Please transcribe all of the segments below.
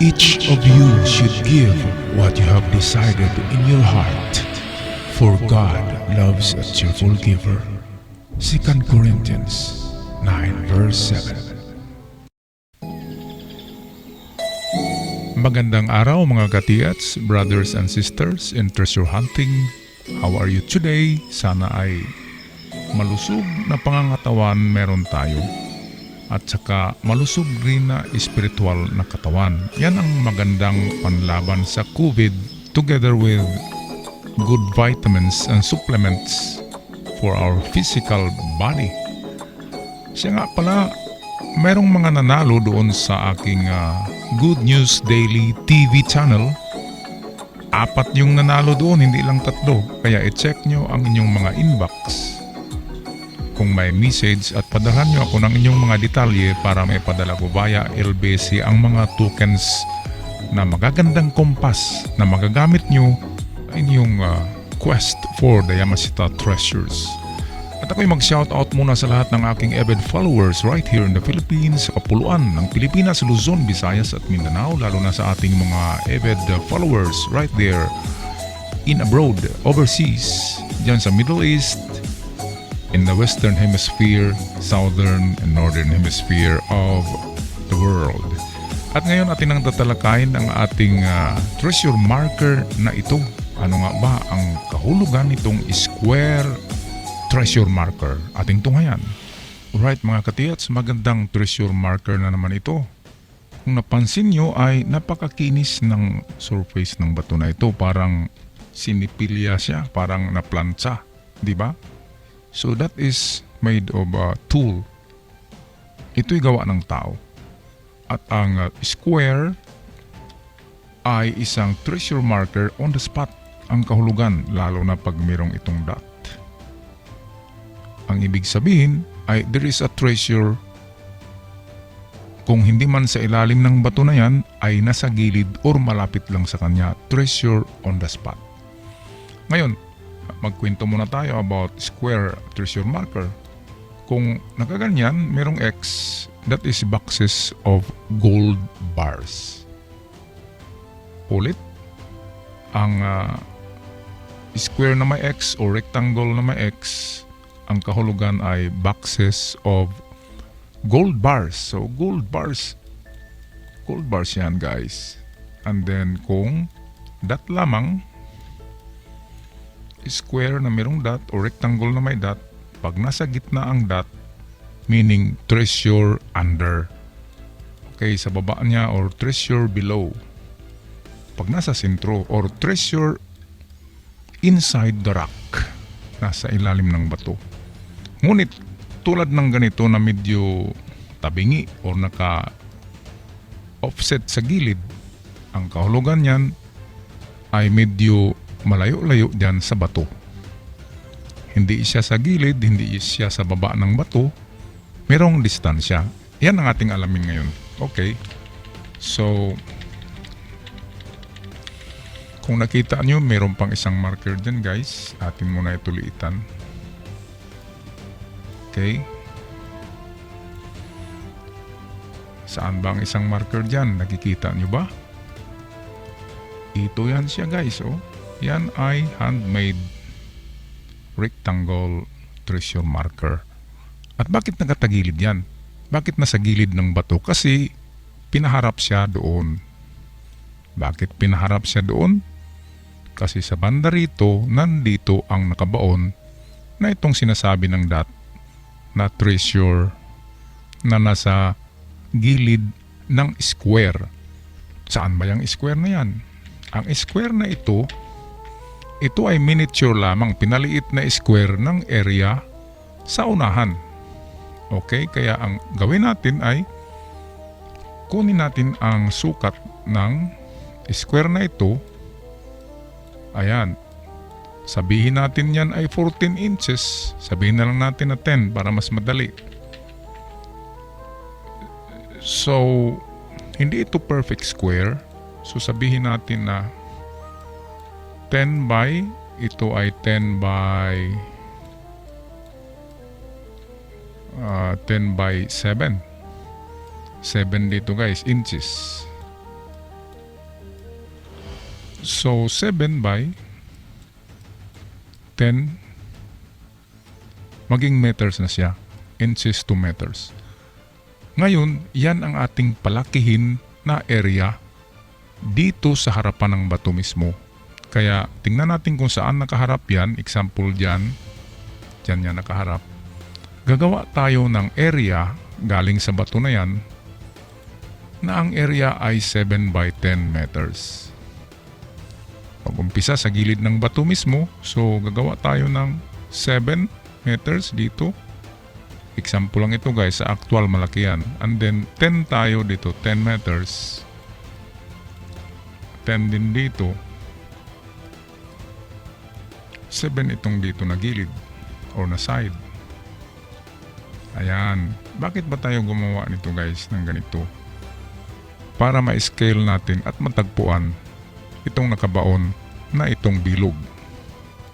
Each of you should give what you have decided in your heart, for God loves a cheerful giver. 2 Corinthians 9 verse 7. Magandang araw mga katiyats, brothers and sisters in treasure hunting. How are you today? Sana ay malusog na pangangatawan meron tayo. At saka malusog rin na espiritual na katawan. Yan ang magandang panlaban sa COVID, together with good vitamins and supplements for our physical body. Siya nga pala, merong mga nanalo doon sa aking Good News Daily TV channel. 4 yung nanalo doon, hindi lang 3. Kaya i-check nyo ang inyong mga inbox kung may message at padalhan nyo ako ng inyong mga detalye para may padala ko via LBC ang mga tokens na magagandang kompas na magagamit nyo inyong quest for the Yamashita treasures. At ako'y mag-shoutout muna sa lahat ng aking avid followers right here in the Philippines, sa kapuluan ng Pilipinas, Luzon, Visayas at Mindanao, lalo na sa ating mga avid followers right there in abroad, overseas, dyan sa Middle East, in the Western Hemisphere, Southern and Northern Hemisphere of the world. At ngayon atin ang tatalakayin ang ating treasure marker na ito. Ano nga ba ang kahulugan nitong square treasure marker? Ating tunghayan. Alright mga katiyats, magandang treasure marker na naman ito. Kung napansin nyo ay napakakinis ng surface ng bato na ito. Parang sinipilya siya, parang naplantsa. Di ba? So that is made of a tool. Ito'y gawa ng tao. At ang square ay isang treasure marker on the spot. Ang kahulugan, lalo na pag mayroong itong dot. Ang ibig sabihin ay there is a treasure. Kung hindi man sa ilalim ng bato na yan, ay nasa gilid or malapit lang sa kanya. Treasure on the spot. Ngayon, magkwento muna tayo about square treasure marker. Kung nakaganyan, merong X, that is boxes of gold bars. Ulit, ang square na may X o rectangle na may X, ang kahulugan ay boxes of gold bars. So gold bars yan guys. And then kung dot lamang, square na mayroong dot o rectangle na may dot, pag nasa gitna ang dot, meaning treasure under. Okay, sa baba niya or treasure below. Pag nasa sentro or treasure inside the rock, nasa ilalim ng bato. Ngunit tulad ng ganito na medyo tabingi o naka offset sa gilid, ang kahulugan niyan ay medyo malayo-layo dyan sa bato. Hindi siya sa gilid, hindi siya sa baba ng bato. Merong distansya. Yan ang ating alamin ngayon. Okay. So, kung nakita nyo, meron pang isang marker dyan guys. Atin muna ito liitan. Okay. Saan ba ang isang marker dyan? Nakikita nyo ba? Ito yan siya guys, oh. Yan ay handmade rectangle treasure marker. At bakit nakatagilid yan? Bakit nasa gilid ng bato? Kasi pinaharap siya doon. Bakit pinaharap siya doon? Kasi sa banda rito, nandito ang nakabaon na itong sinasabi ng dot na treasure na nasa gilid ng square. Saan ba yung square na yan? Ang square na ito ay miniature lamang, pinaliit na square ng area sa unahan. Okay, kaya ang gawin natin ay kunin natin ang sukat ng square na ito. Ayan. Sabihin natin yan ay 14 inches. Sabihin na lang natin na 10 para mas madali. So, hindi ito perfect square. So, sabihin natin na 10 by, ito ay 10 by 10 by 7. 7 dito guys, inches. So 7 by 10 maging meters na siya. Inches to meters. Ngayon, yan ang ating palakihin na area dito sa harapan ng bato mismo. Kaya tingnan natin kung saan nakaharap yan. Example dyan. Dyan yan nakaharap. Gagawa tayo ng area galing sa bato na yan na ang area ay 7 by 10 meters. Pag-umpisa sa gilid ng bato mismo, so gagawa tayo ng 7 meters dito. Example lang ito guys, sa actual malaki yan. And then 10 tayo dito, 10 meters. 10 din dito. 7 itong dito na gilid or na side. Ayan. Bakit ba tayo gumawa nito guys ng ganito? Para ma-scale natin at matagpuan itong nakabaon na itong bilog.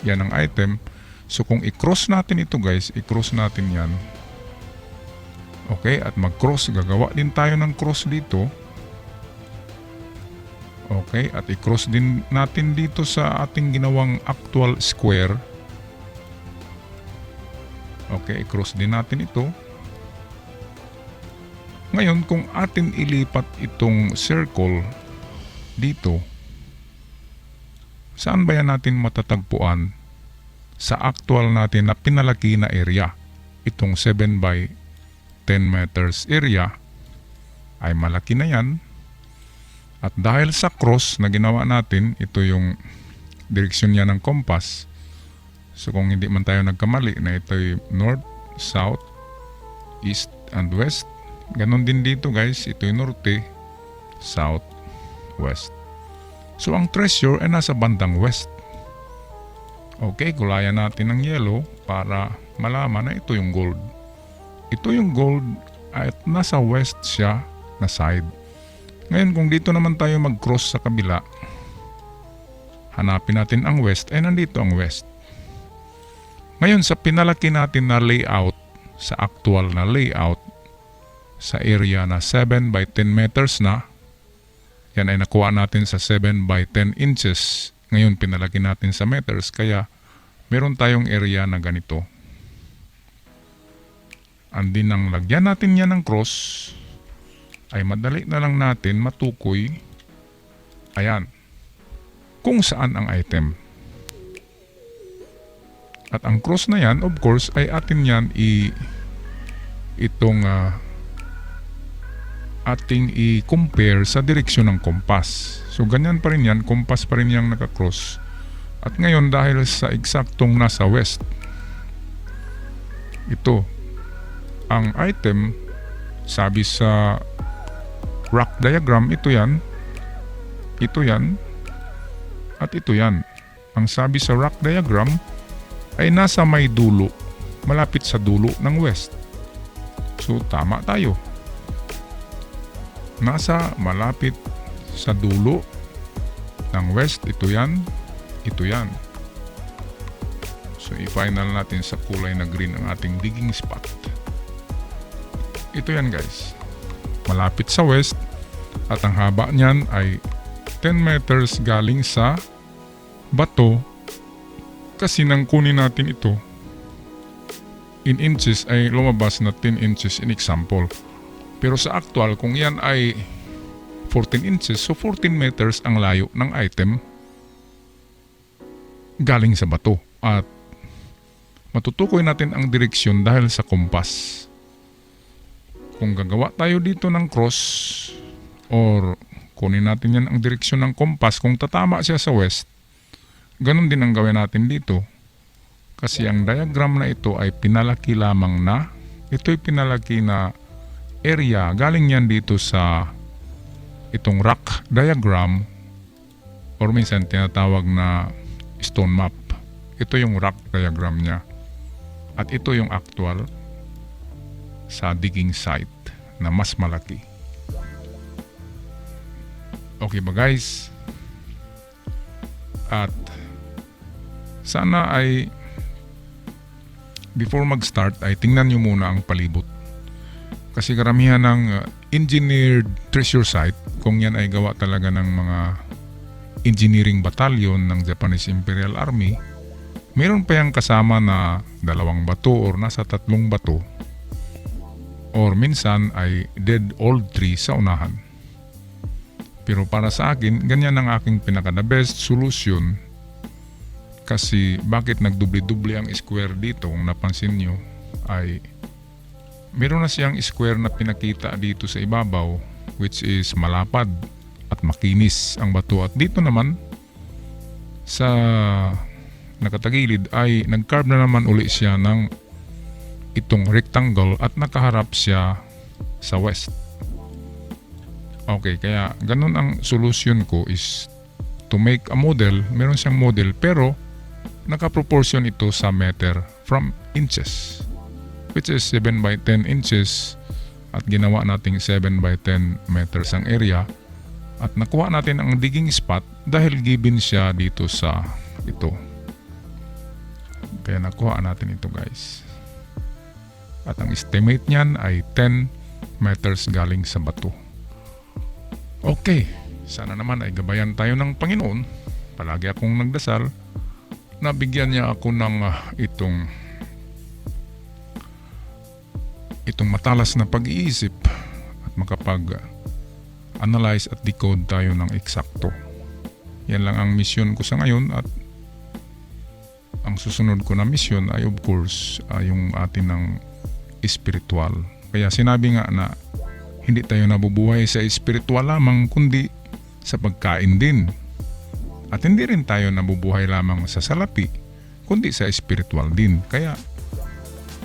Yan ang item. So kung i-cross natin ito guys, i-cross natin yan. Okay, at mag-cross. Gagawa din tayo ng cross dito. Okay, at i-cross din natin dito sa ating ginawang actual square. Okay, i-cross din natin ito. Ngayon, kung atin ilipat itong circle dito, saan ba yan natin matatagpuan? Sa actual natin na pinalaki na area, itong 7 by 10 meters area ay malaki na yan. At dahil sa cross na ginawa natin, ito yung direksyon niya ng compass. So kung hindi man tayo nagkamali na ito yung north, south, east, and west, ganon din dito guys, ito yung norte, south, west. So ang treasure ay nasa bandang west. Okay, gulayan natin ng yellow para malaman na ito yung gold. Ito yung gold at nasa west siya na side. Ngayon kung dito naman tayo mag-cross sa kabila, hanapin natin ang west, ay nandito ang west. Ngayon sa pinalaki natin na layout, sa actual na layout, sa area na 7 by 10 meters na, yan ay nakuha natin sa 7 by 10 inches. Ngayon pinalaki natin sa meters, kaya meron tayong area na ganito. And din nang lagyan natin yan ng cross, ay madali na lang natin matukoy, ayan, kung saan ang item. At ang cross na yan, of course, ay atin yan ating i-compare sa direksyon ng compass. So ganyan pa rin yan, compass pa rin yung naka-cross. At ngayon dahil sa eksaktong nasa west, ito, ang item, sabi sa rock diagram, ito yan, at ito yan. Ang sabi sa rock diagram ay nasa may dulo, malapit sa dulo ng west. So tama tayo. Nasa malapit sa dulo ng west, ito yan, ito yan. So i-final natin sa kulay na green ang ating digging spot. Ito yan guys, malapit sa west at ang haba niyan ay 10 meters galing sa bato. Kasi nang kunin natin ito in inches ay lumabas na 10 inches in example. Pero sa actual, kung yan ay 14 inches, so 14 meters ang layo ng item galing sa bato. At matutukoy natin ang direksyon dahil sa compass. Kung gagawa tayo dito ng cross or kunin natin yan ang direksyon ng compass, kung tatama siya sa west, ganun din ang gawin natin dito. Kasi ang diagram na ito ay pinalaki lamang na, ito'y pinalaki na area, galing yan dito sa itong rock diagram or minsan tinatawag na stone map. Ito yung rock diagram niya at ito yung actual sa digging site na mas malaki. Okay ba guys? At sana ay before mag-start ay tingnan nyo muna ang palibot. Kasi karamihan ng engineered treasure site, kung yan ay gawa talaga ng mga engineering battalion ng Japanese Imperial Army, meron pa yung kasama na 2 bato or nasa 3 bato, or minsan ay dead old tree sa unahan. Pero para sa akin, ganyan ang aking pinaka-the best solution. Kasi bakit nagdubli-dubli ang square dito, kung napansin nyo, ay meron na siyang square na pinakita dito sa ibabaw, which is malapad at makinis ang bato. At dito naman sa nakatagilid ay nag-carve na naman uli siya ng itong rectangle at nakaharap siya sa west. Okay, kaya ganun ang solution ko is to make a model. Meron siyang model pero naka-proportion ito sa meter from inches, which is 7 by 10 inches, at ginawa nating 7 by 10 meters ang area, at nakuha natin ang digging spot dahil given siya dito sa ito. Kaya nakuha natin ito, guys. At ang estimate niyan ay 10 meters galing sa bato. Okay, sana naman ay gabayan tayo ng Panginoon. Palagi akong nagdasal na bigyan niya ako ng itong matalas na pag-iisip at makapag-analyze at decode tayo ng eksakto. Yan lang ang mission ko sa ngayon, at ang susunod ko na mission ay of course yung atin ng spiritual. Kaya sinabi nga na hindi tayo nabubuhay sa spiritual lamang kundi sa pagkain din. At hindi rin tayo nabubuhay lamang sa salapi, kundi sa spiritual din. Kaya,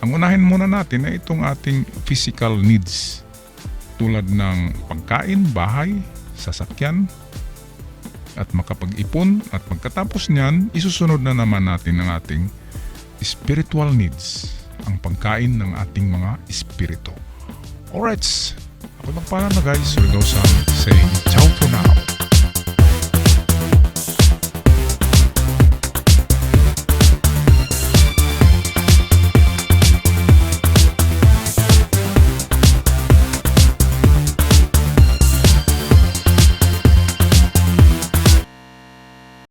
ang unahin muna natin ay itong ating physical needs. Tulad ng pagkain, bahay, sasakyan, at makapag-ipon. At pagkatapos niyan, isusunod na naman natin ang ating spiritual needs. Ang pagkain ng ating mga espiritu. Alright, ako magpala na guys. Sorry, saying ciao for now.